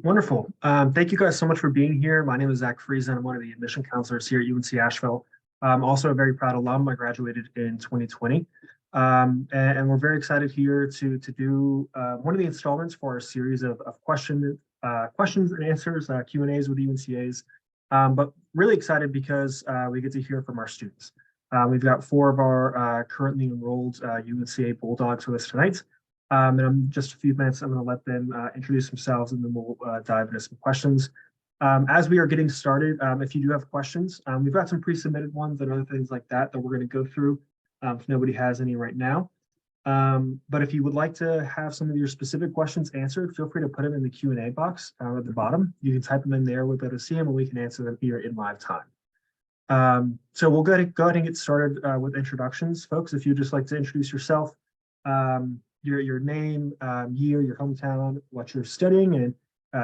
Wonderful. Thank you guys so much for being here. My name is Zach Friesen. I'm one of the admission counselors here at UNC Asheville. I'm also a very proud alum. I graduated in 2020. And we're very excited here to do one of the installments for our series of questions and answers, Q&As with UNCAs. But really excited because we get to hear from our students. We've got four of our currently enrolled UNCA Bulldogs with us tonight. And in just a few minutes, I'm going to let them introduce themselves, and then we'll dive into some questions. As we are getting started, if you do have questions, we've got some pre-submitted ones and other things like that we're going to go through if nobody has any right now. But if you would like to have some of your specific questions answered, feel free to put them in the Q&A box at the bottom. You can type them in there. We'll be able to see them, and we can answer them here in live time. So we'll go ahead and get started with introductions. Folks, if you'd just like to introduce yourself, your name, year, your hometown, what you're studying, and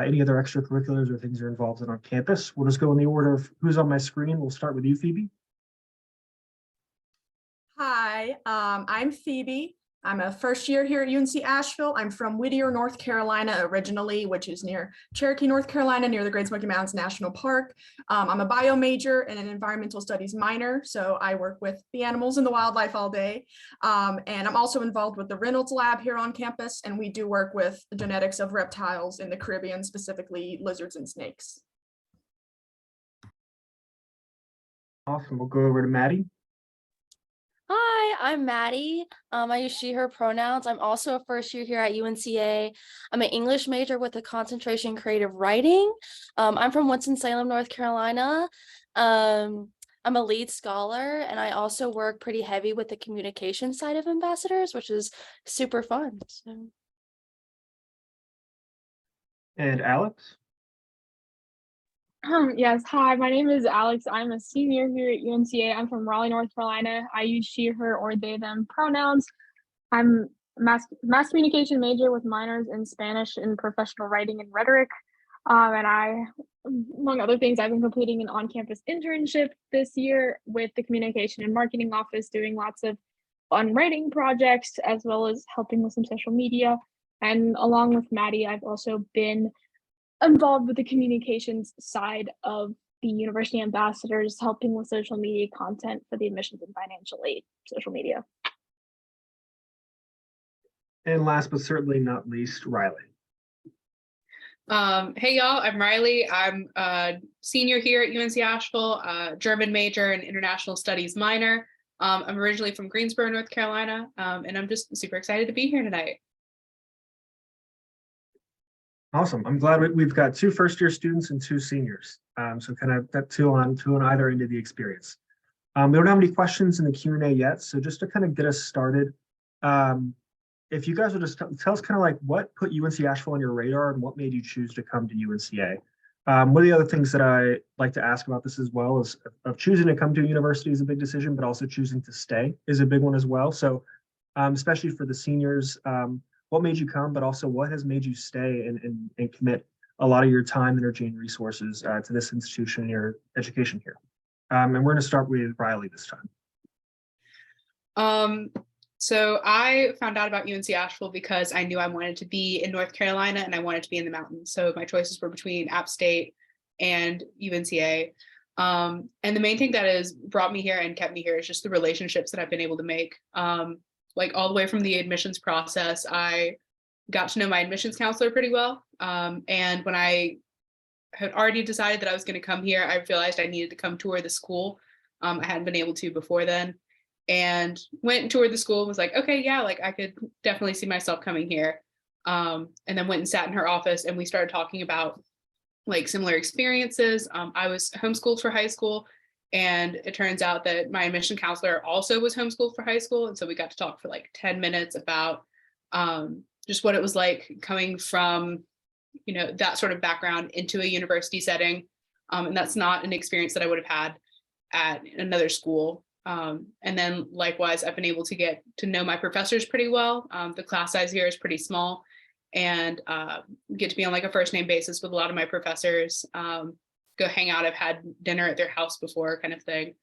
any other extracurriculars or things you're involved in on campus. We'll just go in the order of who's on my screen. We'll start with you, Phoebe. Hi, I'm Phoebe. I'm a first year here at UNC Asheville. I'm from Whittier, North Carolina originally, which is near Cherokee, North Carolina, near the Great Smoky Mountains National Park. I'm a bio major and an environmental studies minor, so I work with the animals and the wildlife all day. And I'm also involved with the Reynolds Lab here on campus, and we do work with genetics of reptiles in the Caribbean, specifically lizards and snakes. Awesome. We'll go over to Maddie. Hi, I'm Maddie. I use she, her pronouns. I'm also a first year here at UNCA. I'm an English major with a concentration in creative writing. I'm from Winston-Salem, North Carolina. I'm a lead scholar, and I also work pretty heavy with the communication side of ambassadors, which is super fun. So. And Alex. Yes, hi, my name is Alex. I'm a senior here at UNCA. I'm from Raleigh, North Carolina. I use she, her, or they, them pronouns. I'm a mass communication major with minors in Spanish and professional writing and rhetoric. And I, among other things, I've been completing an on-campus internship this year with the communication and marketing office, doing lots of fun writing projects, as well as helping with some social media. And along with Maddie, I've also been involved with the communications side of the university ambassadors, helping with social media content for the admissions and financial aid social media. And last but certainly not least, Riley. Hey y'all, I'm Riley. I'm a senior here at UNC Asheville, German major and international studies minor. I'm originally from Greensboro, North Carolina, and I'm just super excited to be here tonight. Awesome. I'm glad we've got two first-year students and two seniors. So kind of that two on either end of the experience. We don't have any questions in the Q&A yet, so just to kind of get us started, if you guys would just tell us kind of like what put UNC Asheville on your radar and what made you choose to come to UNCA. One of the other things that I like to ask about this as well is of choosing to come to a university is a big decision, but also choosing to stay is a big one as well. So especially for the seniors, what made you come, but also what has made you stay and commit a lot of your time, energy, and resources to this institution and your education here. And we're going to start with Riley this time. So I found out about UNC Asheville because I knew I wanted to be in North Carolina and I wanted to be in the mountains. So my choices were between App State and UNCA. And the main thing that has brought me here and kept me here is just the relationships that I've been able to make. Like all the way from the admissions process, I got to know my admissions counselor pretty well. And when I had already decided that I was going to come here, I realized I needed to come tour the school. I hadn't been able to before then, and went and toured the school and was like, okay, yeah, like I could definitely see myself coming here. And then went and sat in her office and we started talking about like similar experiences. I was homeschooled for high school. And it turns out that my admission counselor also was homeschooled for high school. And so we got to talk for like 10 minutes about just what it was like coming from, you know, that sort of background into a university setting. And that's not an experience that I would have had at another school. And then likewise, I've been able to get to know my professors pretty well. The class size here is pretty small and get to be on like a first name basis with a lot of my professors. Go hang out. I've had dinner at their house before kind of thing.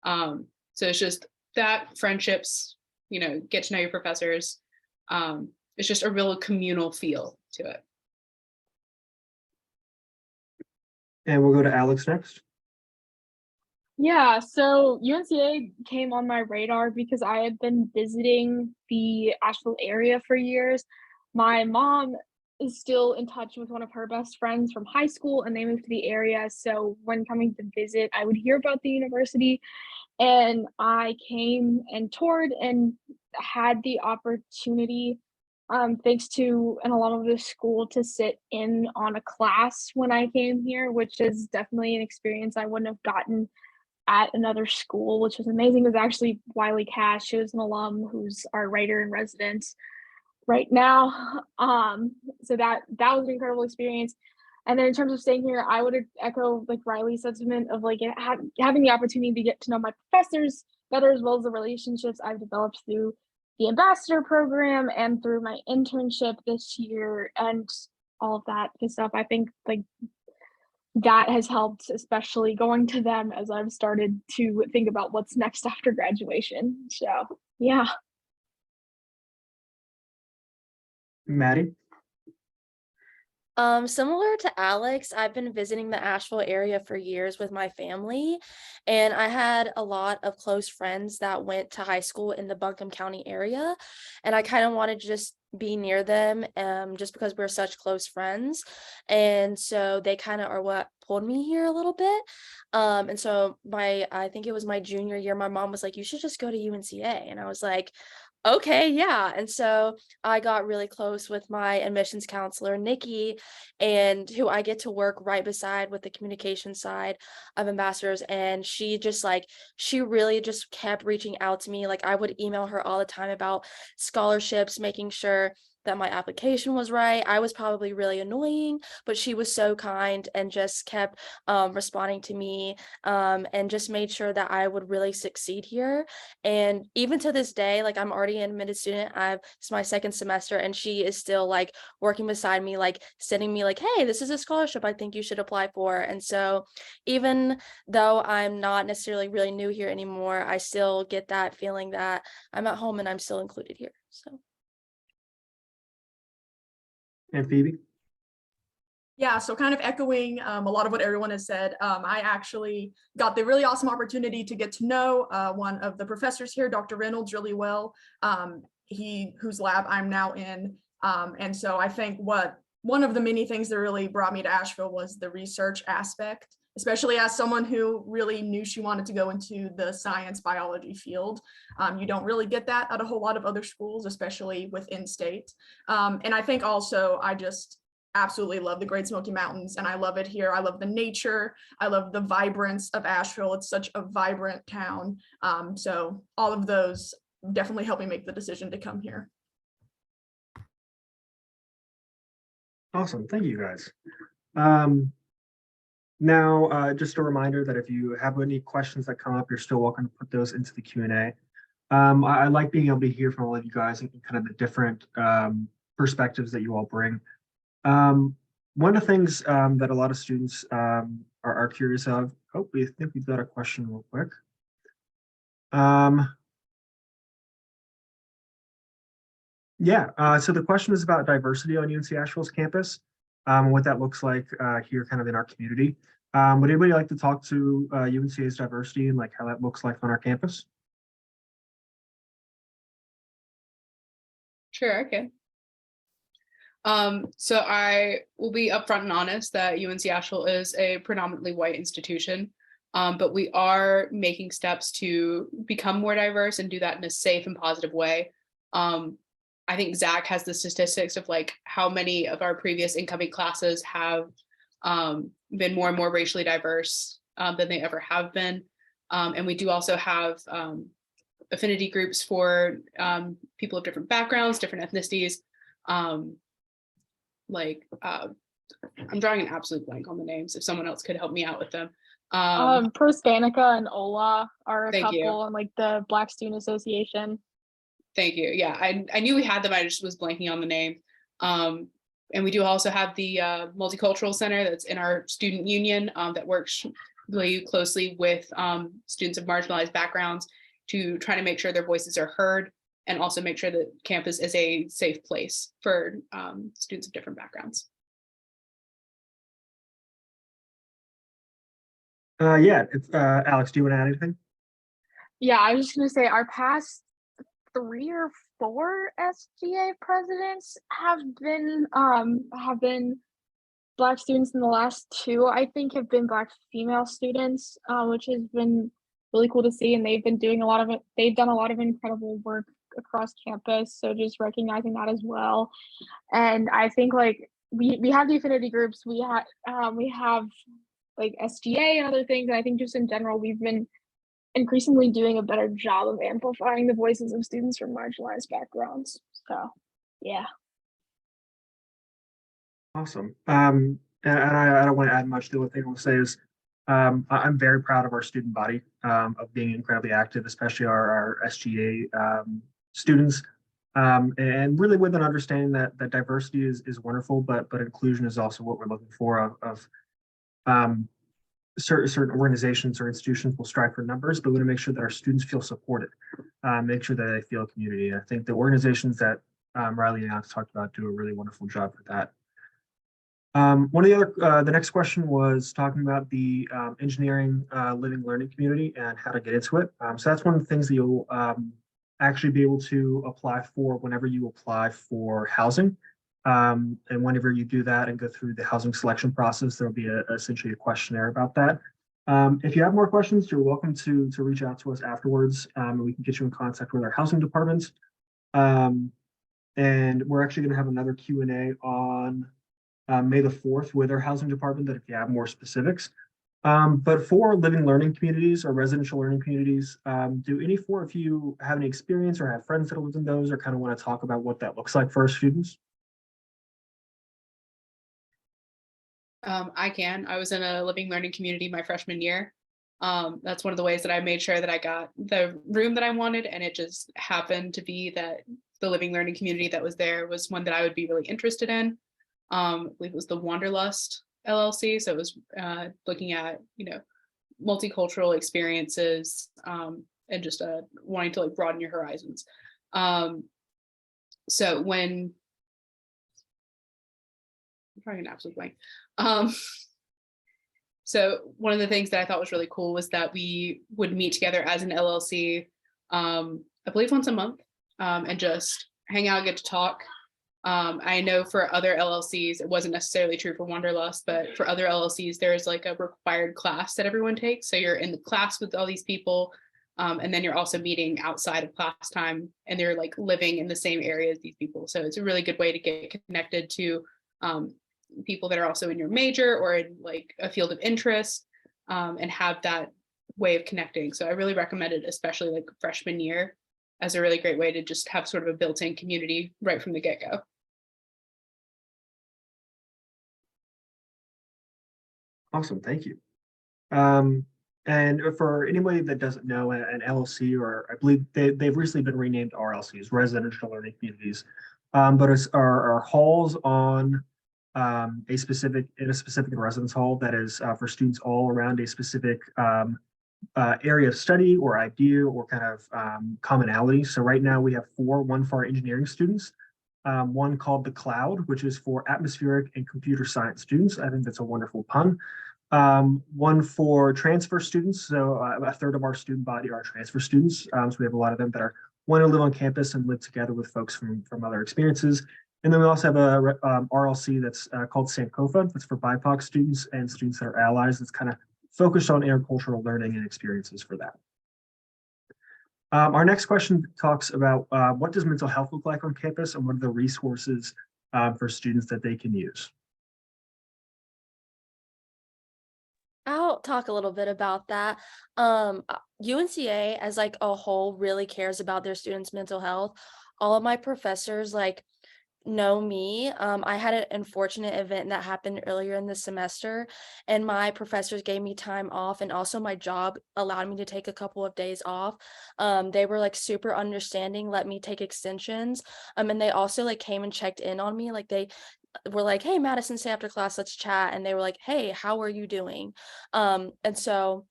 So it's just that friendships, you know, get to know your professors. It's just a real communal feel to it. And we'll go to Alex next. Yeah, so UNCA came on my radar because I had been visiting the Asheville area for years. My mom is still in touch with one of her best friends from high school, and they moved to the area. So when coming to visit, I would hear about the university, and I came and toured and had the opportunity, thanks to an alum of the school, to sit in on a class when I came here, which is definitely an experience I wouldn't have gotten at another school, which was amazing. It was actually Wiley Cash, who is an alum who's our writer in residence right now. So that was an incredible experience. And then in terms of staying here, I would echo like Riley's sentiment of like having the opportunity to get to know my professors better, as well as the relationships I've developed through the ambassador program and through my internship this year and all of that good stuff. I think like that has helped, especially going to them as I've started to think about what's next after graduation. So yeah. Maddie. Similar to Alex, I've been visiting the Asheville area for years with my family, and I had a lot of close friends that went to high school in the Buncombe County area, and I kind of wanted to just be near them, just because we're such close friends, and so they kind of are what pulled me here a little bit. And so I think it was my junior year, my mom was like, "You should just go to UNCA," and I was like, okay, yeah. And so I got really close with my admissions counselor, Nikki, and who I get to work right beside with the communication side of ambassadors. And she really just kept reaching out to me. Like I would email her all the time about scholarships, making sure that my application was right. I was probably really annoying, but she was so kind and just kept responding to me, and just made sure that I would really succeed here. And even to this day, like I'm already an admitted student, it's my second semester, and she is still like working beside me, like sending me like, hey, this is a scholarship I think you should apply for. And so even though I'm not necessarily really new here anymore, I still get that feeling that I'm at home and I'm still included here. So And Phoebe. Yeah, so kind of echoing a lot of what everyone has said, I actually got the really awesome opportunity to get to know one of the professors here, Dr. Reynolds, really well, whose lab I'm now in. And so I think one of the many things that really brought me to Asheville was the research aspect, especially as someone who really knew she wanted to go into the science biology field. You don't really get that at a whole lot of other schools, especially within state. And I think also I just absolutely love the Great Smoky Mountains, and I love it here. I love the nature. I love the vibrance of Asheville. It's such a vibrant town. So all of those definitely helped me make the decision to come here. Awesome. Thank you guys. Now, just a reminder that if you have any questions that come up, you're still welcome to put those into the Q&A. I like being able to hear from all of you guys and kind of the different perspectives that you all bring. One of the things that a lot of students are curious of. Oh, we think we've got a question real quick. Yeah, so the question is about diversity on UNC Asheville's campus, what that looks like here kind of in our community. Would anybody like to talk to UNCA's diversity and like how that looks like on our campus? Sure, okay. So I will be upfront and honest that UNC Asheville is a predominantly white institution, but we are making steps to become more diverse and do that in a safe and positive way. I think Zach has the statistics of like how many of our previous incoming classes have been more and more racially diverse than they ever have been. And we do also have affinity groups for people of different backgrounds, different ethnicities. I'm drawing an absolute blank on the names. If someone else could help me out with them. Prospanica and Ola are a couple, you. and like the Black Student Association. Thank you. Yeah, I knew we had them. I just was blanking on the name. And we do also have the Multicultural Center that's in our student union that works really closely with students of marginalized backgrounds to try to make sure their voices are heard and also make sure that campus is a safe place for students of different backgrounds. Yeah, it's, Alex, do you want to add anything? Yeah, I was just gonna say our past 3 or 4 SGA presidents have been Black students, and the last 2 I think have been Black female students, which has been really cool to see. And they've been doing a lot of it. They've done a lot of incredible work across campus. So just recognizing that as well. And I think like we have the affinity groups. We have like SGA and other things. And I think just in general we've been increasingly doing a better job of amplifying the voices of students from marginalized backgrounds. So yeah. Awesome. And I don't want to add much. The only thing I will say is I'm very proud of our student body of being incredibly active, especially our SGA students, and really with an understanding that diversity is wonderful, but inclusion is also what we're looking for of certain organizations or institutions will strive for numbers, but we want to make sure that our students feel supported, make sure that they feel a community. And I think the organizations that Riley and Alex talked about do a really wonderful job for that. One of the next question was talking about the engineering living learning community and how to get into it. So that's one of the things that you'll actually be able to apply for whenever you apply for housing. And whenever you do that and go through the housing selection process, there'll be essentially a questionnaire about that. If you have more questions, you're welcome to reach out to us afterwards, and we can get you in contact with our housing departments. And we're actually going to have another Q&A on May the 4th with our housing department, that if you have more specifics. But for living learning communities or residential learning communities, do any 4 of you have any experience or have friends that live in those, or kind of want to talk about what that looks like for our students? I can. I was in a living learning community my freshman year. That's one of the ways that I made sure that I got the room that I wanted, and it just happened to be that the living learning community that was there was one that I would be really interested in. I believe it was the Wanderlust LLC. So it was looking at, multicultural experiences, and just wanting to like broaden your horizons. So when I'm trying an absolute blank. So one of the things that I thought was really cool was that we would meet together as an LLC, I believe once a month, and just hang out, get to talk. I know for other LLCs, it wasn't necessarily true for Wanderlust, but for other LLCs, there's like a required class that everyone takes. So you're in the class with all these people, and then you're also meeting outside of class time, and they're like living in the same area as these people. So it's a really good way to get connected to people that are also in your major or in like a field of interest, and have that way of connecting. So I really recommend it, especially like freshman year, as a really great way to just have sort of a built-in community right from the get-go. Awesome, thank you. And for anybody that doesn't know, an LLC, or I believe they've recently been renamed RLCs, residential learning communities, but it's our halls on a specific residence hall that is for students all around a specific area of study or idea or kind of commonality. So right now we have 4, one for our engineering students, one called the Cloud, which is for atmospheric and computer science students. I think that's a wonderful pun. One for transfer students. So a third of our student body are transfer students. So we have a lot of them that want to live on campus and live together with folks from other experiences. And then we also have a RLC that's called Sankofa. That's for BIPOC students and students that are allies. That's kind of focused on intercultural learning and experiences for that. Our next question talks about what does mental health look like on campus, and what are the resources for students that they can use? I'll talk a little bit about that. UNCA as like a whole really cares about their students' mental health. All of my professors know me. I had an unfortunate event that happened earlier in the semester, and my professors gave me time off, and also my job allowed me to take a couple of days off. They were like super understanding, let me take extensions. And they also like came and checked in on me. Like they were like, "Hey, Madison, stay after class, let's chat." And they were like, "Hey, how are you doing?" And so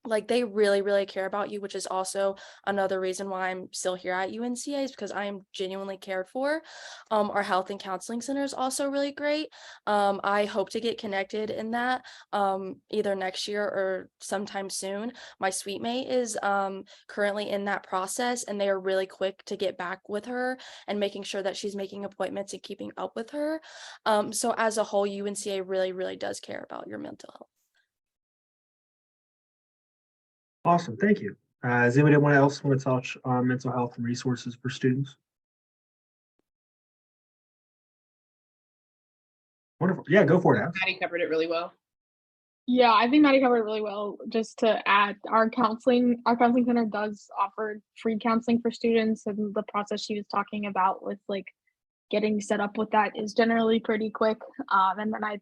like they really, really care about you, which is also another reason why I'm still here at UNCA, is because I am genuinely cared for. Our health and counseling center is also really great. I hope to get connected in that either next year or sometime soon. My suite mate is currently in that process, and they are really quick to get back with her and making sure that she's making appointments and keeping up with her. So as a whole, UNCA really, really does care about your mental health. Awesome, thank you. Does anybody else want to touch on mental health and resources for students? Wonderful. Yeah, go for it, Alex. Maddie covered it really well. Yeah, I think Maddie covered it really well. Just to add, our counseling center does offer free counseling for students, and the process she was talking about with like getting set up with that is generally pretty quick. And then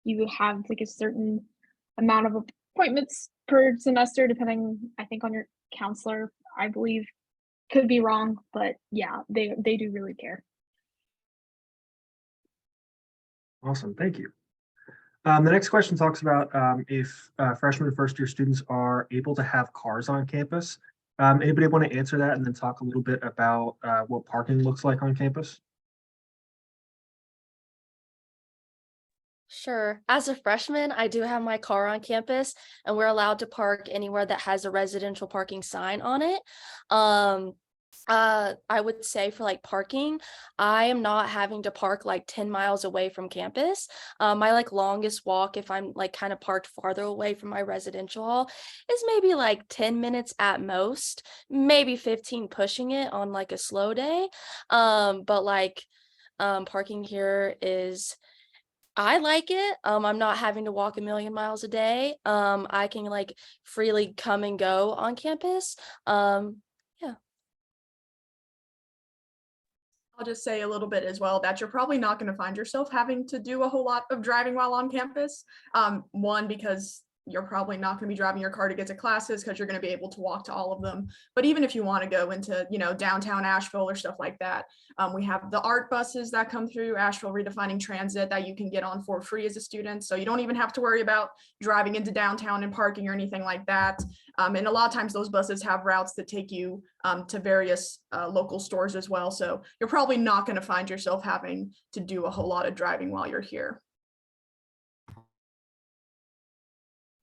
you have like a certain amount of appointments per semester, depending, I think, on your counselor, I believe. Could be wrong, but yeah, they do really care. Awesome, thank you. The next question talks about if freshman and first year students are able to have cars on campus. Anybody want to answer that and then talk a little bit about what parking looks like on campus? Sure. As a freshman, I do have my car on campus, and we're allowed to park anywhere that has a residential parking sign on it. I would say for like parking, I am not having to park like 10 miles away from campus. My like longest walk, if I'm like kind of parked farther away from my residential hall, is maybe like 10 minutes at most, maybe 15 pushing it on like a slow day. But like parking here is, I like it. I'm not having to walk a million miles a day. I can like freely come and go on campus. Yeah. I'll just say a little bit as well that you're probably not going to find yourself having to do a whole lot of driving while on campus. One, because you're probably not going to be driving your car to get to classes because you're going to be able to walk to all of them. But even if you want to go into, downtown Asheville or stuff like that, we have the art buses that come through Asheville Redefining Transit that you can get on for free as a student. So you don't even have to worry about driving into downtown and parking or anything like that. And a lot of times those buses have routes that take you to various local stores as well. So you're probably not going to find yourself having to do a whole lot of driving while you're here.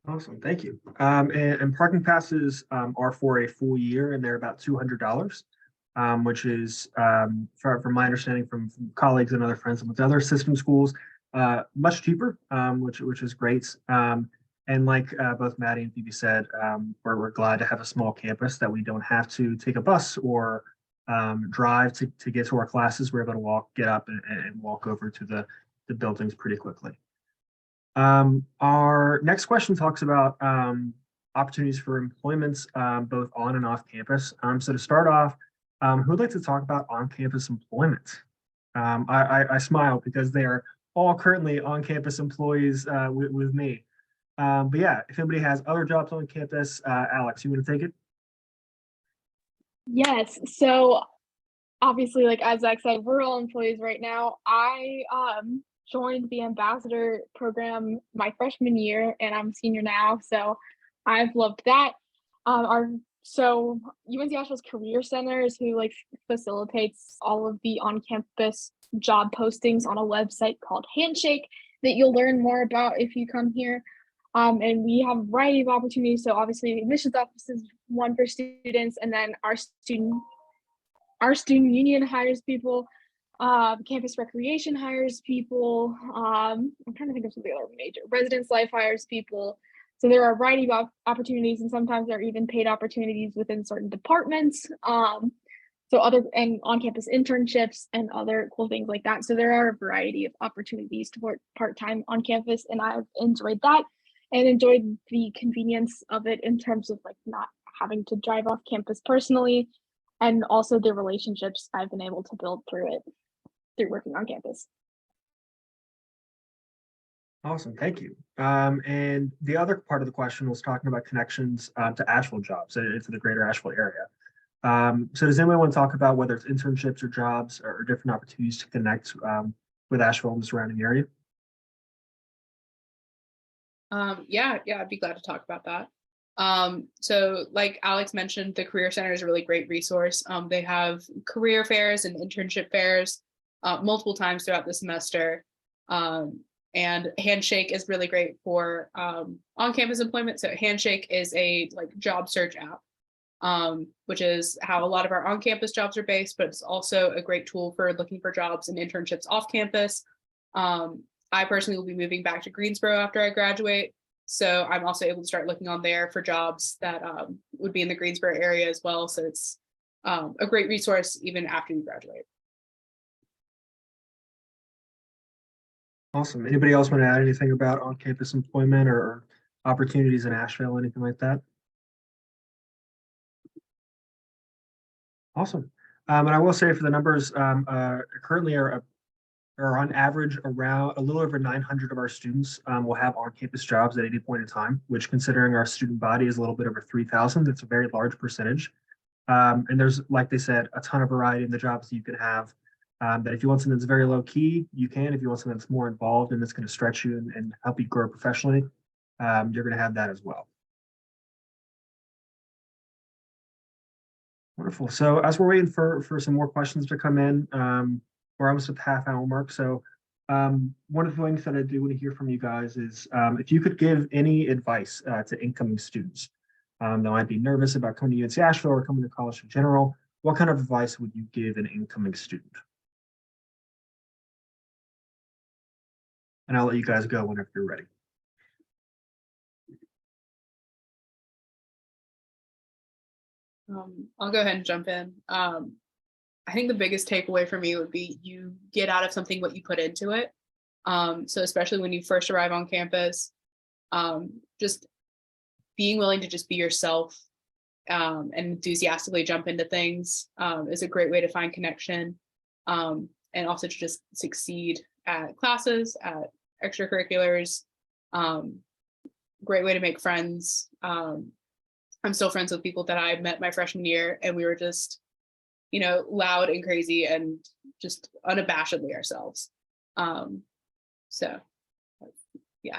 Awesome, thank you. And parking passes are for a full year, and they're about $200, which is, from my understanding from colleagues and other friends with other system schools, much cheaper, which is great. And like both Maddie and Phoebe said, we're glad to have a small campus that we don't have to take a bus or drive to get to our classes. We're able to get up and walk over to the buildings pretty quickly. Our next question talks about opportunities for employments both on and off campus. So to start off, who would like to talk about on-campus employment? I smile because they are all currently on-campus employees with me. But yeah, if anybody has other jobs on campus, Alex, you want to take it? Yes. So obviously, like as Zach said, we're all employees right now. I joined the ambassador program my freshman year, and I'm a senior now, so I've loved that. So UNC Asheville's Career Center is who like facilitates all of the on-campus job postings on a website called Handshake that you'll learn more about if you come here. And we have a variety of opportunities. So obviously the admissions office is one for students, and then our student union hires people. Campus recreation hires people. I'm trying to think of some of the other major. Residence life hires people. So there are a variety of opportunities, and sometimes there are even paid opportunities within certain departments. And on-campus internships and other cool things like that. So there are a variety of opportunities to work part-time on campus, and I've enjoyed that and enjoyed the convenience of it in terms of like not having to drive off campus personally, and also the relationships I've been able to build through working on campus. Awesome, thank you. And the other part of the question was talking about connections to Asheville jobs into the greater Asheville area. So does anyone want to talk about whether it's internships or jobs or different opportunities to connect with Asheville and the surrounding area? Yeah, I'd be glad to talk about that. So like Alex mentioned, the Career Center is a really great resource. They have career fairs and internship fairs multiple times throughout the semester. And Handshake is really great for on-campus employment. So Handshake is a like job search app, which is how a lot of our on-campus jobs are based, but it's also a great tool for looking for jobs and internships off campus. I personally will be moving back to Greensboro after I graduate. So I'm also able to start looking on there for jobs that would be in the Greensboro area as well. So it's a great resource even after you graduate. Awesome. Anybody else want to add anything about on-campus employment or opportunities in Asheville, anything like that? Awesome. And I will say for the numbers, currently are on average around a little over 900 of our students will have on-campus jobs at any point in time, which considering our student body is a little bit over 3,000, that's a very large percentage. And there's, like they said, a ton of variety in the jobs that you can have. That if you want something that's very low key, you can. If you want something that's more involved and that's going to stretch you and help you grow professionally, you're going to have that as well. Wonderful. So as we're waiting for some more questions to come in, we're almost at the half-hour mark. So one of the things that I do want to hear from you guys is if you could give any advice to incoming students that might be nervous about coming to UNC Asheville or coming to college in general, what kind of advice would you give an incoming student? And I'll let you guys go whenever you're ready. I'll go ahead and jump in. I think the biggest takeaway for me would be you get out of something what you put into it. So especially when you first arrive on campus, just being willing to just be yourself and enthusiastically jump into things is a great way to find connection and also to just succeed at classes, at extracurriculars. Great way to make friends. I'm still friends with people that I met my freshman year, and we were just, you know, loud and crazy and just unabashedly ourselves. So, yeah.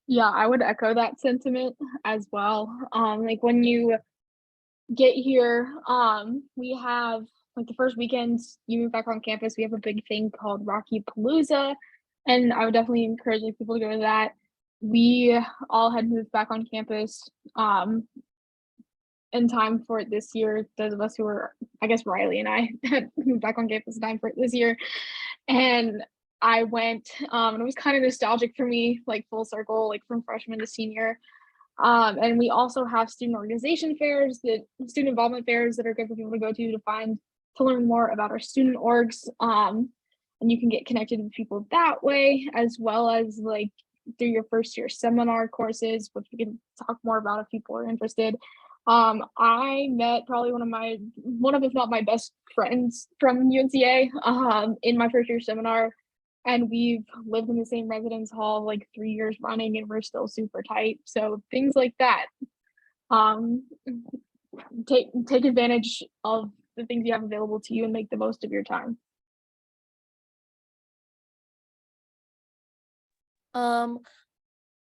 Yeah, I would echo that sentiment as well. Like when you get here, we have like the first weekends you move back on campus, we have a big thing called Rocky Palooza, and I would definitely encourage like, people to go to that. We all had moved back on campus in time for it this year. Those of us who were, I guess Riley and I had moved back on campus in time for it this year. And I went, and it was kind of nostalgic for me, like full circle, like from freshman to senior. And we also have student organization fairs, student involvement fairs that are good for people to go to learn more about our student orgs. And you can get connected with people that way, as well as like through your first year seminar courses, which we can talk more about if people are interested. I met probably one of if not my best friends from UNCA in my first year seminar, and we've lived in the same residence hall like 3 years running, and we're still super tight. So things like that. Take advantage of the things you have available to you and make the most of your time.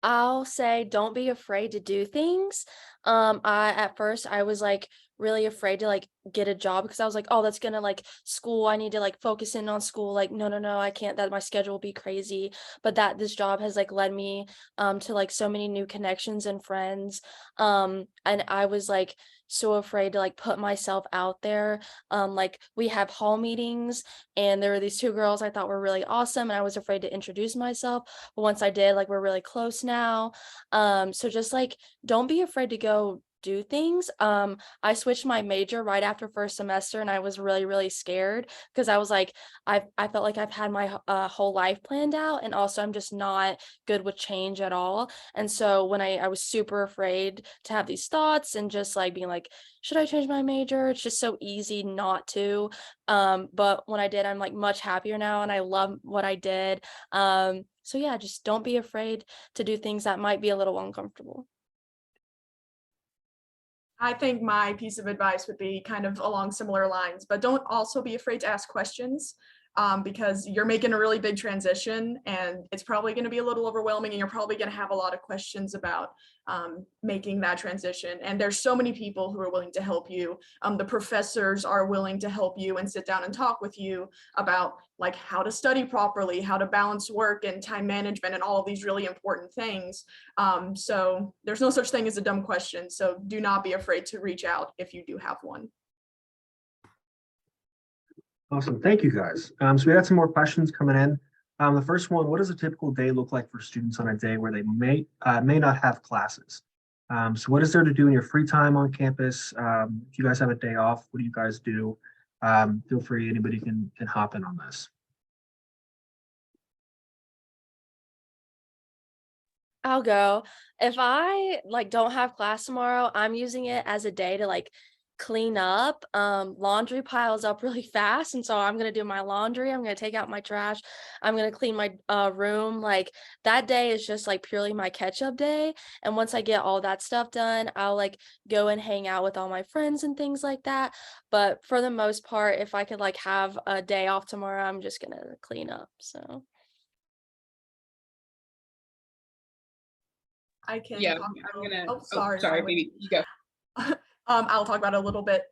I'll say don't be afraid to do things. At first I was like really afraid to like get a job because I was like, oh, that's gonna like school. I need to like focus in on school. Like, no, I can't, that my schedule will be crazy. But that this job has like led me to like so many new connections and friends. And I was like so afraid to like put myself out there. Like we have hall meetings and there were these two girls I thought were really awesome, and I was afraid to introduce myself. But once I did, like we're really close now. So just like don't be afraid to go do things. I switched my major right after first semester, and I was really scared because I was like, I felt like I've had my whole life planned out, and also I'm just not good with change at all. And so when I was super afraid to have these thoughts and just like being like, should I change my major? It's just so easy not to. But when I did, I'm like much happier now, and I love what I did. So yeah, just don't be afraid to do things that might be a little uncomfortable. I think my piece of advice would be kind of along similar lines, but don't also be afraid to ask questions. because you're making a really big transition and it's probably going to be a little overwhelming and you're probably going to have a lot of questions about making that transition. And there's so many people who are willing to help you. The professors are willing to help you and sit down and talk with you about like how to study properly, how to balance work and time management and all of these really important things. So there's no such thing as a dumb question. So do not be afraid to reach out if you do have one. Awesome. Thank you, guys. So we had some more questions coming in. The first one, what does a typical day look like for students on a day where they may not have classes? So what is there to do in your free time on campus? If you guys have a day off, what do you guys do? Feel free, anybody can hop in on this. I'll go. If I like don't have class tomorrow, I'm using it as a day to like clean up. Laundry piles up really fast, and so I'm gonna do my laundry. I'm gonna take out my trash. I'm gonna clean my room. Like that day is just like purely my catch up day. And once I get all that stuff done, I'll like go and hang out with all my friends and things like that. But for the most part, if I could like have a day off tomorrow, I'm just gonna clean up. So. I can Yeah, talk I'm about, gonna. sorry, sorry, Riley. baby, you go. I'll talk about it a little bit.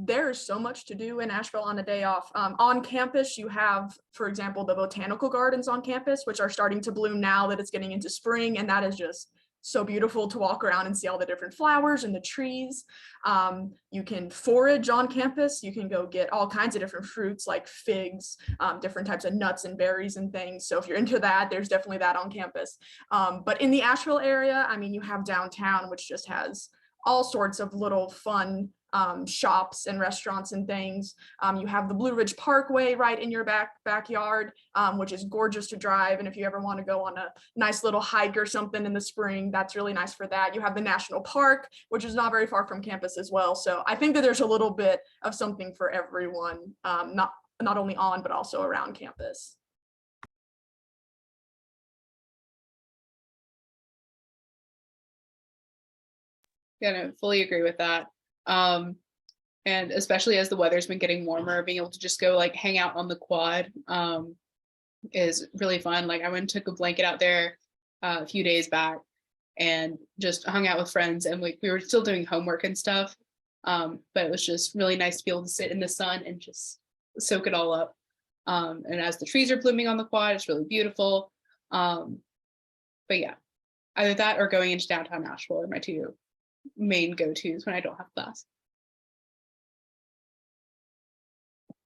There's so much to do in Asheville on a day off. On campus, you have, for example, the botanical gardens on campus, which are starting to bloom now that it's getting into spring. And that is just so beautiful to walk around and see all the different flowers and the trees. You can forage on campus. You can go get all kinds of different fruits like figs, different types of nuts and berries and things. So if you're into that, there's definitely that on campus. But in the Asheville area, I mean, you have downtown, which just has all sorts of little fun shops and restaurants and things. You have the Blue Ridge Parkway right in your backyard, which is gorgeous to drive. And if you ever want to go on a nice little hike or something in the spring, that's really nice for that. You have the National Park, which is not very far from campus as well. So I think that there's a little bit of something for everyone, not only on, but also around campus. Yeah, no, fully agree with that. And especially as the weather's been getting warmer, being able to just go like hang out on the quad is really fun. Like I went and took a blanket out there a few days back and just hung out with friends, and like we were still doing homework and stuff. But it was just really nice to be able to sit in the sun and just soak it all up. And as the trees are blooming on the quad, it's really beautiful. But yeah, either that or going into downtown Asheville are my two main go-tos when I don't have class.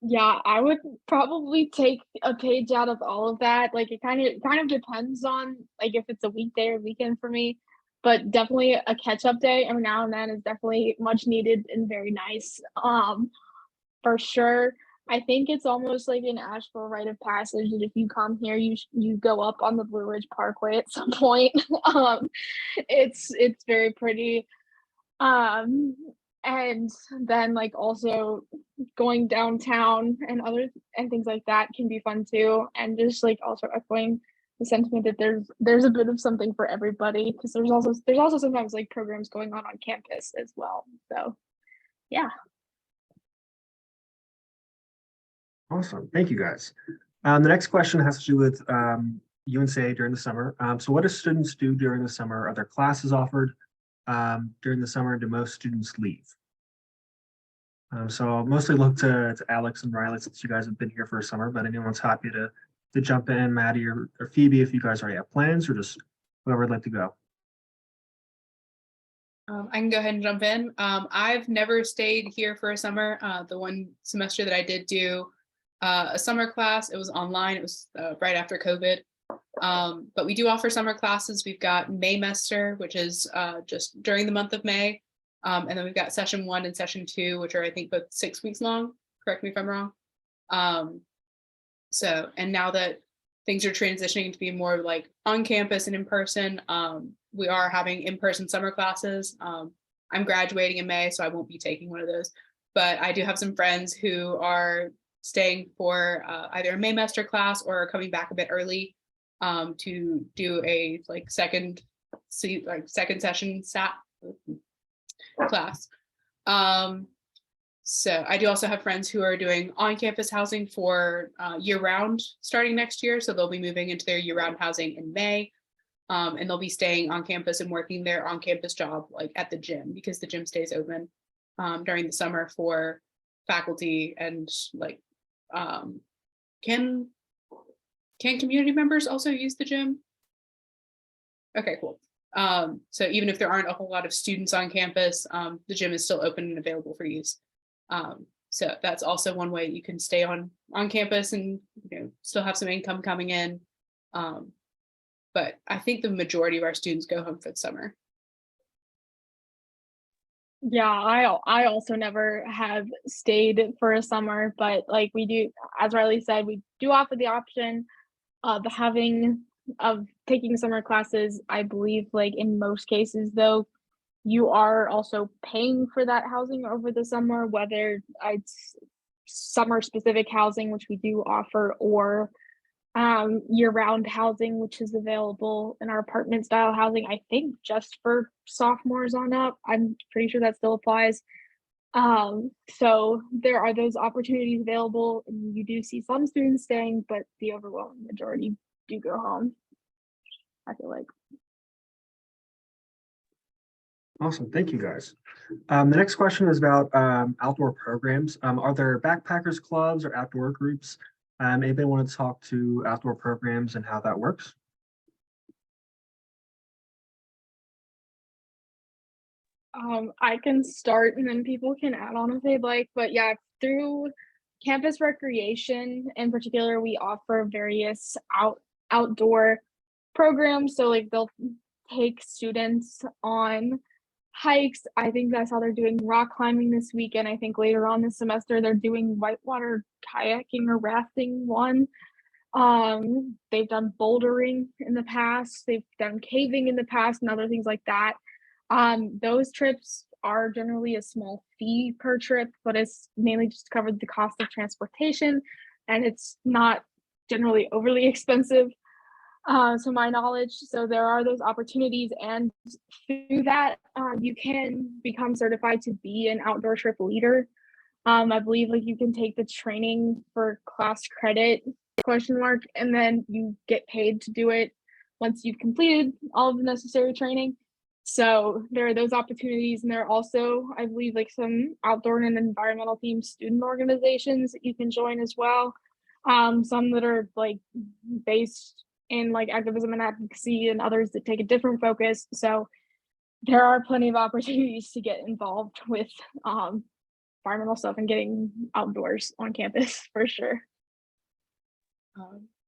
Yeah, I would probably take a page out of all of that. Like it kind of depends on like if it's a weekday or weekend for me, but definitely a catch up day every now and then is definitely much needed and very nice. For sure. I think it's almost like an Asheville rite of passage that if you come here, you go up on the Blue Ridge Parkway at some point. It's very pretty. And then like also going downtown and things like that can be fun too. And just like also echoing the sentiment that there's a bit of something for everybody, because there's also sometimes like programs going on campus as well. So yeah. Awesome. Thank you, guys. The next question has to do with UNCA during the summer. So what do students do during the summer? Are there classes offered during the summer? Do most students leave? So I'll mostly look to Alex and Riley since you guys have been here for a summer, but anyone's happy to jump in, Maddie or Phoebe, if you guys already have plans, or just whoever would like to go. I can go ahead and jump in. I've never stayed here for a summer. The one semester that I did do a summer class, it was online. It was right after COVID. But we do offer summer classes. We've got Maymester, which is just during the month of May. And then we've got session 1 and session 2, which are I think both 6 weeks long. Correct me if I'm wrong. And now that things are transitioning to be more like on campus and in person, we are having in-person summer classes. I'm graduating in May, so I won't be taking one of those. But I do have some friends who are staying for either a Maymester class or coming back a bit early to do a like second session class. So I do also have friends who are doing on-campus housing for year-round starting next year. So they'll be moving into their year-round housing in May. And they'll be staying on campus and working their on-campus job like at the gym, because the gym stays open during the summer for faculty. And like can community members also use the gym? Okay, cool. So even if there aren't a whole lot of students on campus, the gym is still open and available for use. So that's also one way you can stay on campus and still have some income coming in. But I think the majority of our students go home for the summer. Yeah, I also never have stayed for a summer, but like we do, as Riley said, we do offer the option of taking summer classes. I believe like in most cases though, you are also paying for that housing over the summer, whether it's summer specific housing, which we do offer, or year-round housing, which is available in our apartment style housing, I think just for sophomores on up. I'm pretty sure that still applies. So there are those opportunities available, and you do see some students staying, but the overwhelming majority do go home, I feel like. Awesome, thank you guys. The next question is about outdoor programs. Are there backpackers clubs or outdoor groups? Anybody want to talk to outdoor programs and how that works? I can start and then people can add on if they'd like, but yeah, through campus recreation in particular, we offer various outdoor programs. So like they'll take students on hikes. I think that's how they're doing rock climbing this weekend. I think later on this semester they're doing whitewater kayaking or rafting one. They've done bouldering in the past, they've done caving in the past, and other things like that. Those trips are generally a small fee per trip, but it's mainly just to cover the cost of transportation, and it's not generally overly expensive. To my knowledge, so there are those opportunities, and through that, you can become certified to be an outdoor trip leader. I believe like you can take the training for class credit ? And then you get paid to do it once you've completed all of the necessary training. So there are those opportunities, and there are also, I believe, like some outdoor and environmental themed student organizations that you can join as well. Some that are like based in like activism and advocacy, and others that take a different focus. So there are plenty of opportunities to get involved with environmental stuff and getting outdoors on campus for sure.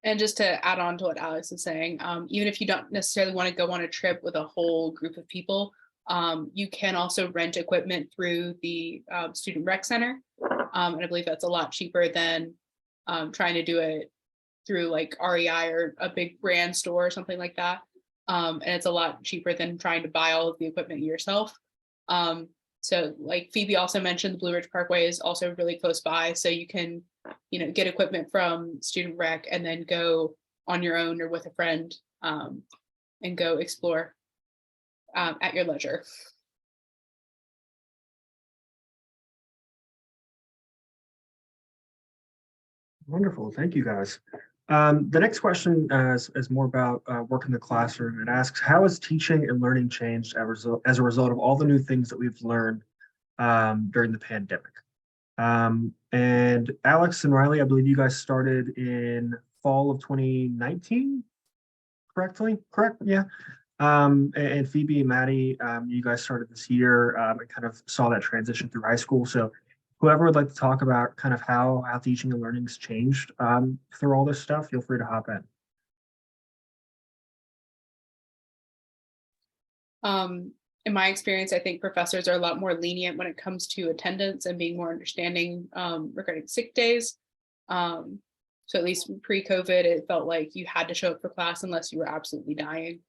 And just to add on to what Alex is saying, even if you don't necessarily want to go on a trip with a whole group of people, you can also rent equipment through the student rec center. And I believe that's a lot cheaper than trying to do it through like REI or a big brand store or something like that. And it's a lot cheaper than trying to buy all of the equipment yourself. So like Phoebe also mentioned, the Blue Ridge Parkway is also really close by. So you can, get equipment from student rec and then go on your own or with a friend and go explore at your leisure. Wonderful, thank you guys. The next question is more about work in the classroom. It asks, how has teaching and learning changed as a result of all the new things that we've learned during the pandemic? And Alex and Riley, I believe you guys started in fall of 2019, correct? Yeah. And Phoebe and Maddie, you guys started this year and kind of saw that transition through high school. So whoever would like to talk about kind of how teaching and learning's changed through all this stuff, feel free to hop in. In my experience, I think professors are a lot more lenient when it comes to attendance and being more understanding regarding sick days. So at least pre-COVID, it felt like you had to show up for class unless you were absolutely dying.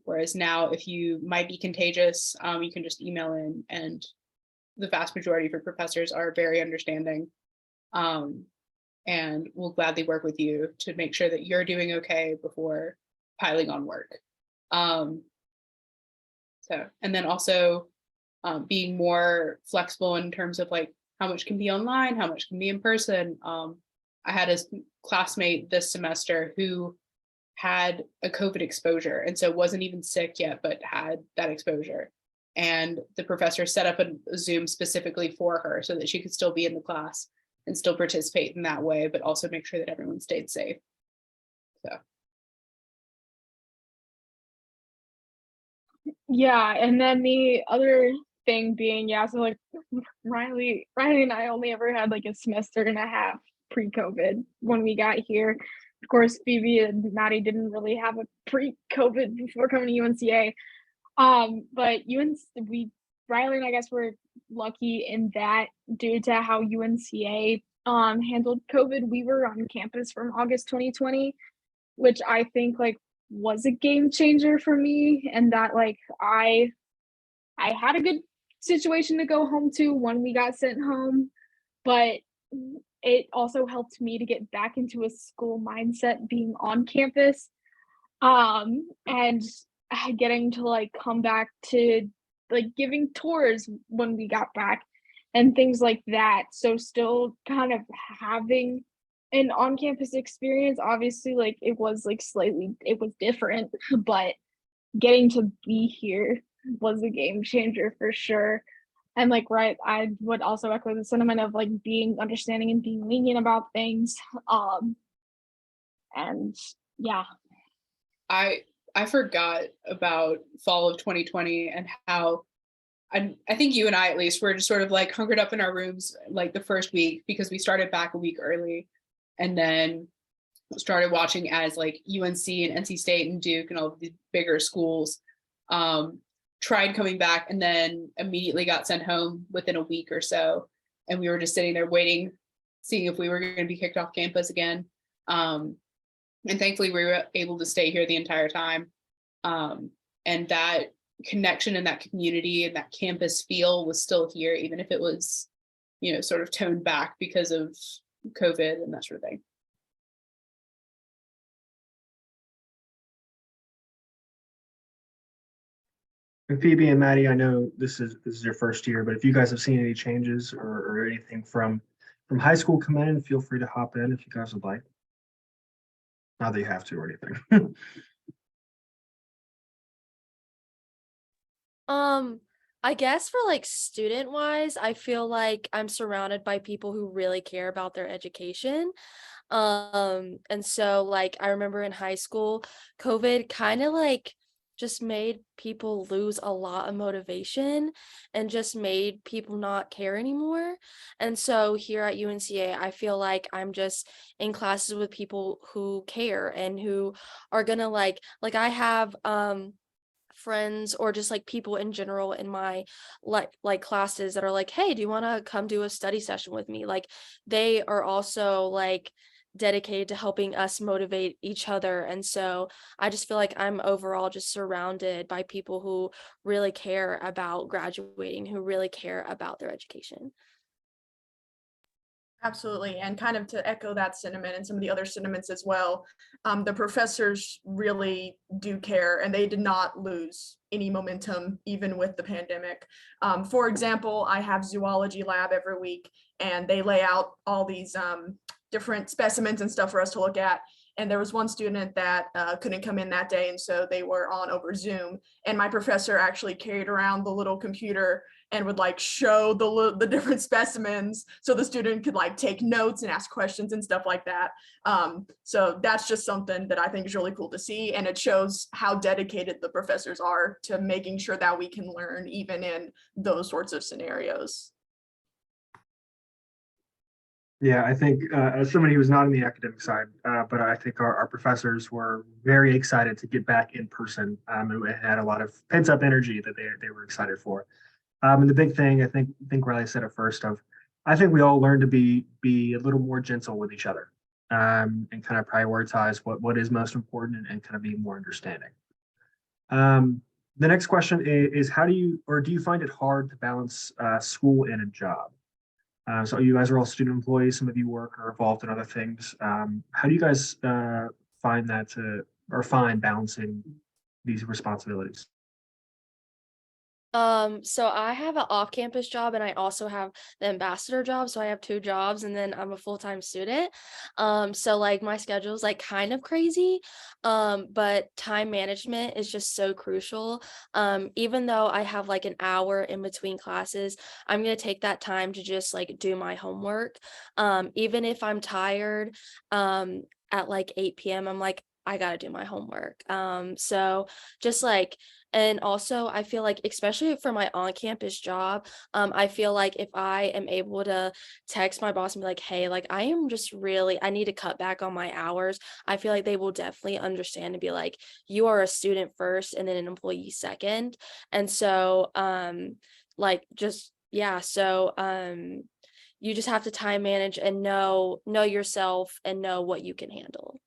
Whereas now, if you might be contagious, you can just email in, and the vast majority of your professors are very understanding and will gladly work with you to make sure that you're doing okay before piling on work. And then also being more flexible in terms of like how much can be online, how much can be in person. I had a classmate this semester who had a COVID exposure, and so wasn't even sick yet, but had that exposure. And the professor set up a Zoom specifically for her so that she could still be in the class and still participate in that way, but also make sure that everyone stayed safe. So. Yeah, and then the other thing being, yeah, so like Riley and I only ever had like a semester and a half pre-COVID when we got here. Of course, Phoebe and Maddie didn't really have a pre-COVID before coming to UNCA. But Riley and I guess were lucky in that due to how UNCA handled COVID, we were on campus from August 2020, which I think like was a game changer for me, and that like I had a good situation to go home to when we got sent home, but it also helped me to get back into a school mindset being on campus, and getting to like come back to like giving tours when we got back and things like that. So still kind of having an on-campus experience, obviously like it was different, but getting to be here was a game changer for sure. And like, right, I would also echo the sentiment of like being understanding and being lenient about things. And yeah. I forgot about fall of 2020 and how I think you and I at least were just sort of like hunkered up in our rooms like the first week because we started back a week early, and then started watching as like UNC and NC State and Duke and all of the bigger schools tried coming back, and then immediately got sent home within a week or so. And we were just sitting there waiting, seeing if we were going to be kicked off campus again. And thankfully we were able to stay here the entire time. And that connection and that community and that campus feel was still here, even if it was, you know, sort of toned back because of COVID and that sort of thing. And Phoebe and Maddie, I know this is your first year, but if you guys have seen any changes or anything from high school come in, feel free to hop in if you guys would like. Not that you have to or anything. I guess for like student wise, I feel like I'm surrounded by people who really care about their education. And so like I remember in high school, COVID kind of like just made people lose a lot of motivation and just made people not care anymore. And so here at UNCA, I feel like I'm just in classes with people who care and who are gonna like I have friends or just like people in general in my like classes that are like, hey, do you want to come do a study session with me? Like they are also like dedicated to helping us motivate each other. And so I just feel like I'm overall just surrounded by people who really care about graduating, who really care about their education. Absolutely. And kind of to echo that sentiment and some of the other sentiments as well, the professors really do care and they did not lose any momentum even with the pandemic. For example, I have zoology lab every week and they lay out all these different specimens and stuff for us to look at. And there was one student that couldn't come in that day. And so they were on over Zoom. And my professor actually carried around the little computer and would like show the different specimens so the student could like take notes and ask questions and stuff like that. So that's just something that I think is really cool to see. And it shows how dedicated the professors are to making sure that we can learn even in those sorts of scenarios. Yeah, I think as somebody who's not on the academic side, but I think our professors were very excited to get back in person and had a lot of pent up energy that they were excited for. And the big thing, I think Riley said it first I think we all learned to be a little more gentle with each other and kind of prioritize what is most important and kind of be more understanding. The next question is how do you find it hard to balance school and a job? So you guys are all student employees. Some of you work or involved in other things. How do you guys find that find balancing these responsibilities? So I have an off-campus job and I also have the ambassador job. So I have 2 jobs and then I'm a full-time student. So like my schedule is like kind of crazy. But time management is just so crucial. Even though I have like an hour in between classes, I'm gonna take that time to just like do my homework. Even if I'm tired, at like 8 p.m., I'm like, I gotta do my homework. So just like and also, I feel like, especially for my on-campus job, I feel like if I am able to text my boss and be like, hey, like, I need to cut back on my hours. I feel like they will definitely understand and be like, you are a student first and then an employee second. And so, you just have to time manage and know yourself and know what you can handle.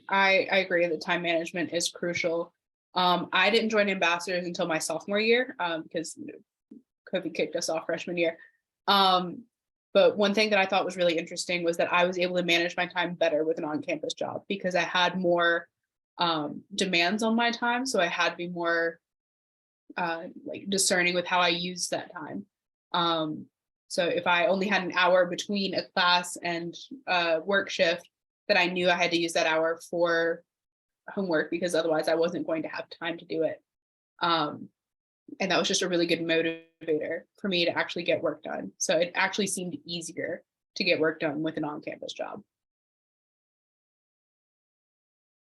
I agree that time management is crucial. I didn't join ambassadors until my sophomore year because COVID kicked us off freshman year. But one thing that I thought was really interesting was that I was able to manage my time better with an on-campus job because I had more demands on my time. So I had to be more like discerning with how I used that time. So if I only had an hour between a class and a work shift, that I knew I had to use that hour for homework because otherwise I wasn't going to have time to do it. And that was just a really good motivator for me to actually get work done. So it actually seemed easier to get work done with an on-campus job.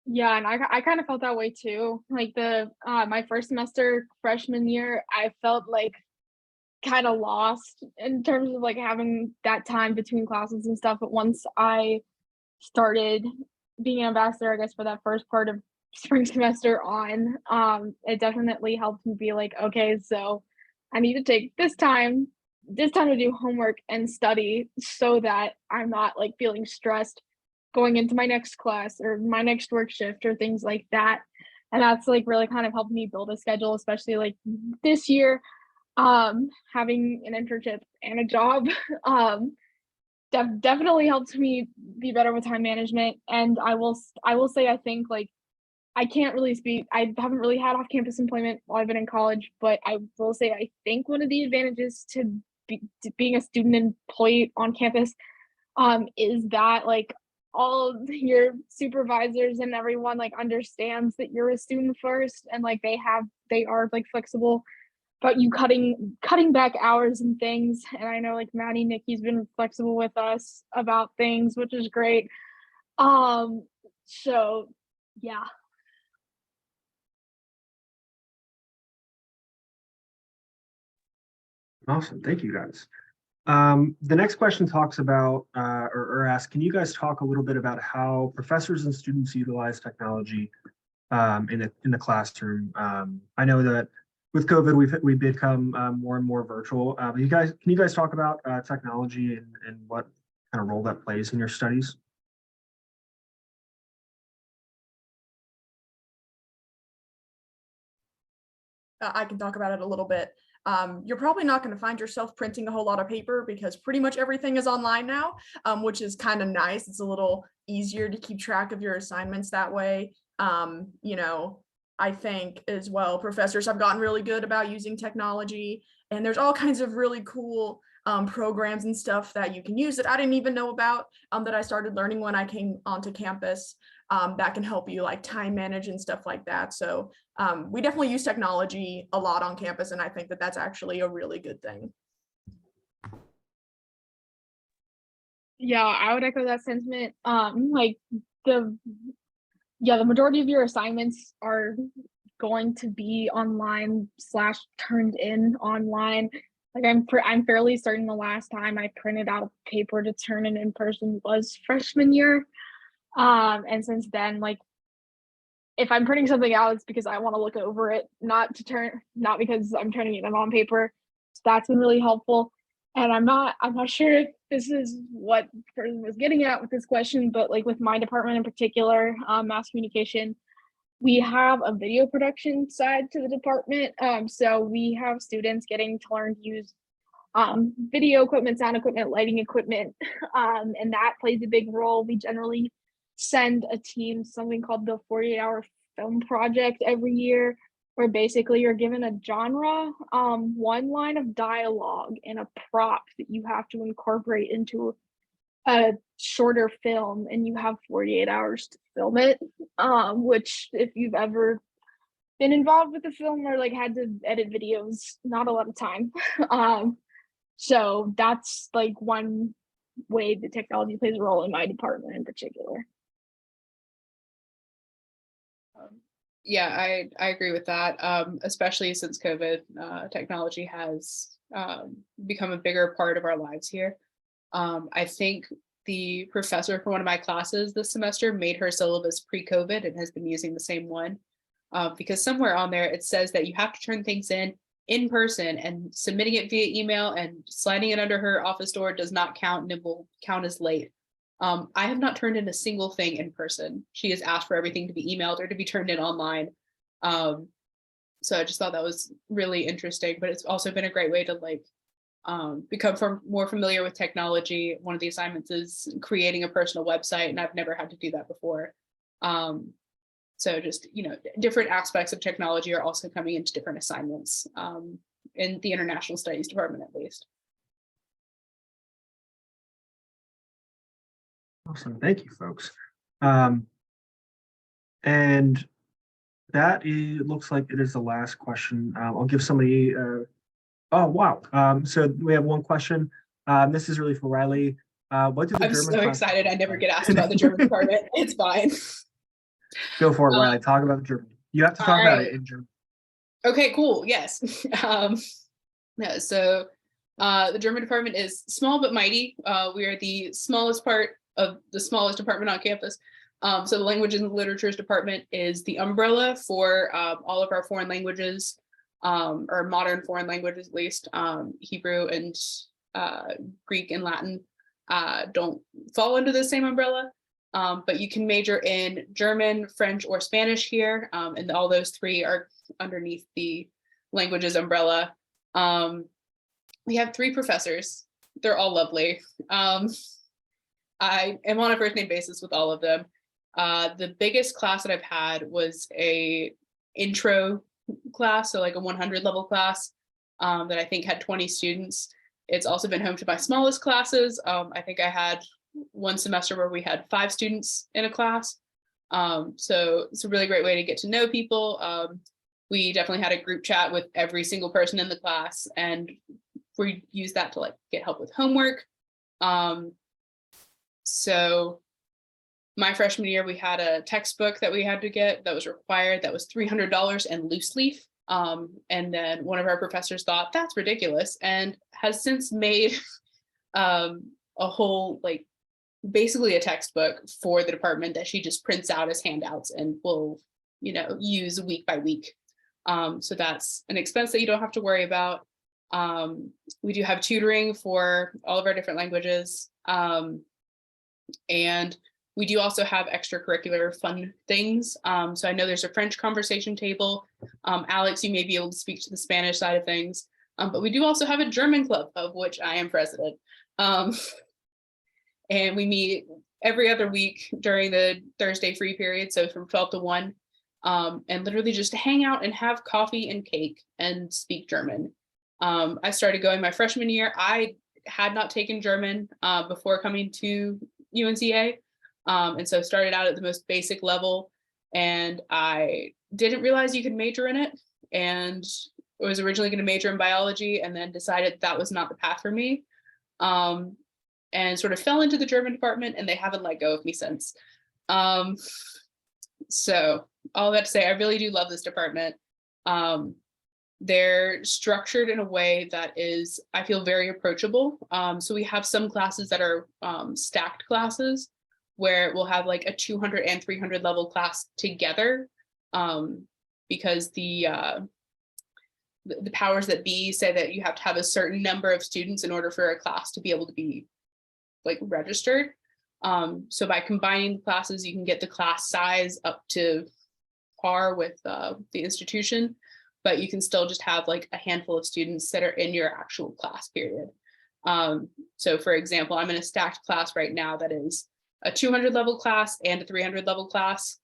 Yeah, and I kind of felt that way too. Like the my first semester freshman year, I felt like kind of lost in terms of like having that time between classes and stuff. But once I started being an ambassador, I guess for that first part of spring semester on, it definitely helped me be like, okay, so I need to take this time to do homework and study so that I'm not like feeling stressed going into my next class or my next work shift or things like that. And that's like really kind of helped me build a schedule, especially like this year, having an internship and a job. Definitely helped me be better with time management. And I will say I think like I can't really speak. I haven't really had off campus employment while I've been in college, but I will say I think one of the advantages to being a student employee on campus is that like all of your supervisors and everyone like understands that you're a student first and like they are like flexible about you cutting back hours and things. And I know like Maddie, Nikki's been flexible with us about things, which is great. So yeah. Awesome. Thank you, guys. The next question talks about or asks, can you guys talk a little bit about how professors and students utilize technology in the classroom? I know that with COVID, we've become more and more virtual. Can you guys talk about technology and what kind of role that plays in your studies? I can talk about it a little bit. You're probably not going to find yourself printing a whole lot of paper because pretty much everything is online now, which is kind of nice. It's a little easier to keep track of your assignments that way. I think as well, professors have gotten really good about using technology, and there's all kinds of really cool programs and stuff that you can use that I didn't even know about that I started learning when I came onto campus that can help you like time manage and stuff like that. So we definitely use technology a lot on campus, and I think that that's actually a really good thing. Yeah, I would echo that sentiment. Like the majority of your assignments are going to be online / turned in online. Like I'm fairly certain the last time I printed out a paper to turn in person was freshman year. And since then, like if I'm printing something out, it's because I want to look over it, not because I'm turning it in on paper. So that's been really helpful. And I'm not sure if this is what person was getting at with this question, but like with my department in particular, mass communication, we have a video production side to the department. So we have students getting to learn to use video equipment, sound equipment, lighting equipment, and that plays a big role. We generally send a team something called the 48-hour film project every year, where basically you're given a genre, one line of dialogue, and a prop that you have to incorporate into a shorter film, and you have 48 hours to film it. Which, if you've ever been involved with a film or like had to edit videos, not a lot of time. So that's like one way the technology plays a role in my department in particular. Yeah, I agree with that. Especially since COVID, technology has become a bigger part of our lives here. I think the professor for one of my classes this semester made her syllabus pre-COVID and has been using the same one, because somewhere on there it says that you have to turn things in person, and submitting it via email and sliding it under her office door does not count, and it will count as late. I have not turned in a single thing in person. She has asked for everything to be emailed or to be turned in online. So I just thought that was really interesting, but it's also been a great way to like become more familiar with technology. One of the assignments is creating a personal website, and I've never had to do that before. So just, different aspects of technology are also coming into different assignments in the International Studies department, at least. Awesome. Thank you, folks. And that looks like it is the last question. I'll give somebody, oh, wow. So we have one question. This is really for Riley. What did the I'm German so class- excited. I never get asked about the German department. It's fine. Go for it, Riley. Talk about the German. You have to talk about it in German. Okay, cool. Yes. Yeah, so the German department is small but mighty. We are the smallest part of the smallest department on campus. So the languages and literatures department is the umbrella for all of our foreign languages, or modern foreign languages at least. Hebrew and Greek and Latin don't fall under the same umbrella. But you can major in German, French, or Spanish here, and all those three are underneath the languages umbrella. We have 3 professors. They're all lovely. I am on a first name basis with all of them. The biggest class that I've had was a intro class, so like a 100 level class that I think had 20 students. It's also been home to my smallest classes. I think I had one semester where we had 5 students in a class. So it's a really great way to get to know people. We definitely had a group chat with every single person in the class, and we use that to like get help with homework. So my freshman year, we had a textbook that we had to get that was required, that was $300 and loose leaf. And then one of our professors thought that's ridiculous and has since made a whole, like, basically a textbook for the department that she just prints out as handouts and will, use week by week. So that's an expense that you don't have to worry about. We do have tutoring for all of our different languages. And we do also have extracurricular fun things. So I know there's a French conversation table. Alex, you may be able to speak to the Spanish side of things. But we do also have a German club, of which I am president. And we meet every other week during the Thursday free period, so from 12 to 1, and literally just hang out and have coffee and cake and speak German. I started going my freshman year. I had not taken German before coming to UNCA, and so started out at the most basic level, and I didn't realize you could major in it, and I was originally going to major in biology and then decided that was not the path for me. And sort of fell into the German department, and they haven't let go of me since. So all that to say, I really do love this department. They're structured in a way that is, I feel, very approachable. So we have some classes that are stacked classes where we'll have like a 200 and 300 level class together, because the powers that be say that you have to have a certain number of students in order for a class to be able to be like registered. So by combining classes, you can get the class size up to par with the institution, but you can still just have like a handful of students that are in your actual class period. So for example, I'm in a stacked class right now that is a 200 level class and a 300 level class.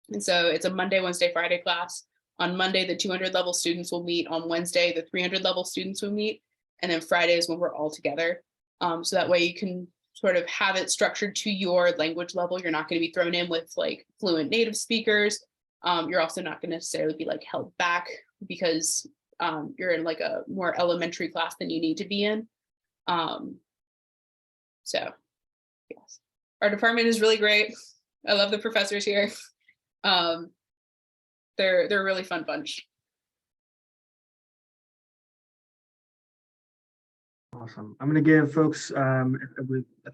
And so it's a Monday, Wednesday, Friday class. On Monday, the 200 level students will meet. On Wednesday, the 300 level students will meet. And then Friday is when we're all together. So that way you can sort of have it structured to your language level. You're not going to be thrown in with like fluent native speakers. You're also not going to necessarily be like held back because you're in like a more elementary class than you need to be in. So yes, our department is really great. I love the professors here. They're a really fun bunch. Awesome. I'm going to give folks, I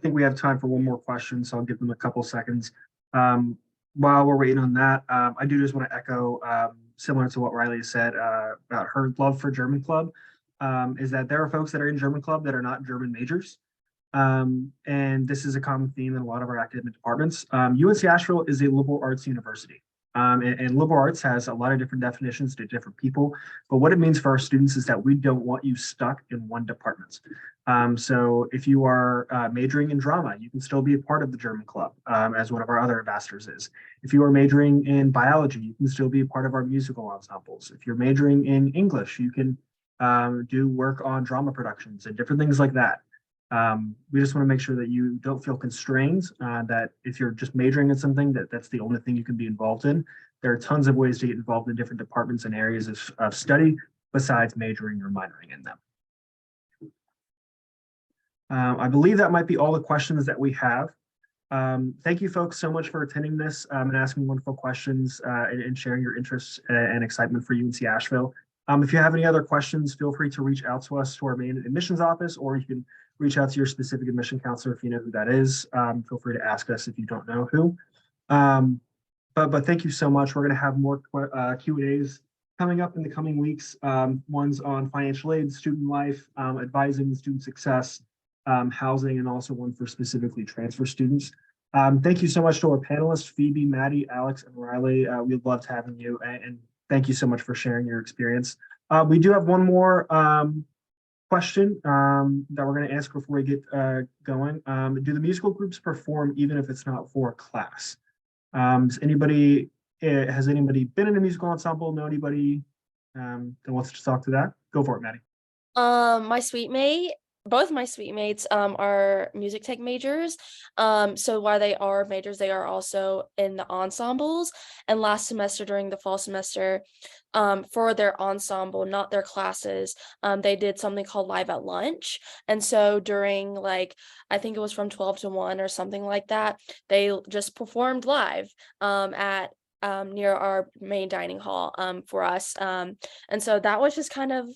think we have time for one more question, so I'll give them a couple seconds. While we're waiting on that, I do just want to echo, similar to what Riley said about her love for German Club, is that there are folks that are in German Club that are not German majors. And this is a common theme in a lot of our academic departments. UNC Asheville is a liberal arts university. And liberal arts has a lot of different definitions to different people, but what it means for our students is that we don't want you stuck in one department. So if you are majoring in drama, you can still be a part of the German Club, as one of our other ambassadors is. If you are majoring in biology, you can still be a part of our musical ensembles. If you're majoring in English, you can do work on drama productions and different things like that. We just want to make sure that you don't feel constrained, that if you're just majoring in something, that's the only thing you can be involved in. There are tons of ways to get involved in different departments and areas of study besides majoring or minoring in them. I believe that might be all the questions that we have. Thank you folks so much for attending this and asking wonderful questions and sharing your interests and excitement for UNC Asheville. If you have any other questions, feel free to reach out to us to our main admissions office, or you can reach out to your specific admission counselor if you know who that is. Feel free to ask us if you don't know who. But thank you so much. We're going to have more Q&As coming up in the coming weeks. Ones on financial aid, student life, advising student success, housing, and also one for specifically transfer students. Thank you so much to our panelists, Phoebe, Maddie, Alex, and Riley. We loved having you, and thank you so much for sharing your experience. We do have one more question that we're going to ask before we get going. Do the musical groups perform even if it's not for a class? Has anybody been in a musical ensemble? Know anybody that wants to talk to that? Go for it, Maddie. My suite mate, both my suite mates are music tech majors. So while they are majors, they are also in the ensembles. And last semester during the fall semester, for their ensemble, not their classes, they did something called Live at Lunch. And so during, like, I think it was from 12 to 1 or something like that, they just performed live at near our main dining hall for us. And so that was just kind of,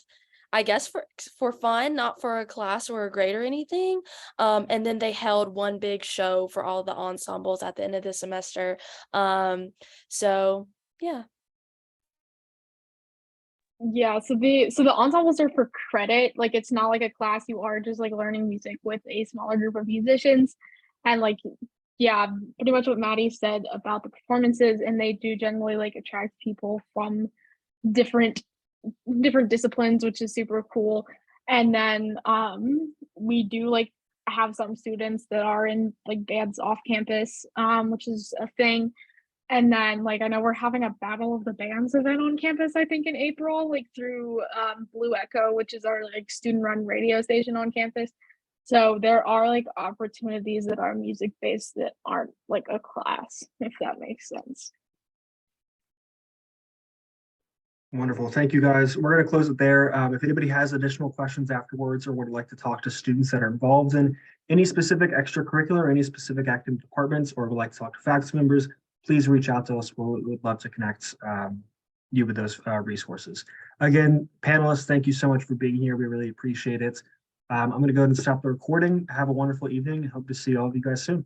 I guess, for fun, not for a class or a grade or anything. And then they held one big show for all the ensembles at the end of the semester. So yeah. Yeah, so the ensembles are for credit. Like, it's not like a class. You are just like learning music with a smaller group of musicians. And like, yeah, pretty much what Maddie said about the performances, and they do generally like attract people from different disciplines, which is super cool. And then we do like have some students that are in like bands off campus, which is a thing. And then like I know we're having a Battle of the Bands event on campus, I think in April, like through Blue Echo, which is our like student run radio station on campus. So there are like opportunities that are music based that aren't like a class, if that makes sense. Wonderful. Thank you, guys. We're going to close it there. If anybody has additional questions afterwards or would like to talk to students that are involved in any specific extracurricular, any specific academic departments, or would like to talk to faculty members, please reach out to us. We'd love to connect you with those resources. Again, panelists, thank you so much for being here. We really appreciate it. I'm going to go ahead and stop the recording. Have a wonderful evening. Hope to see all of you guys soon.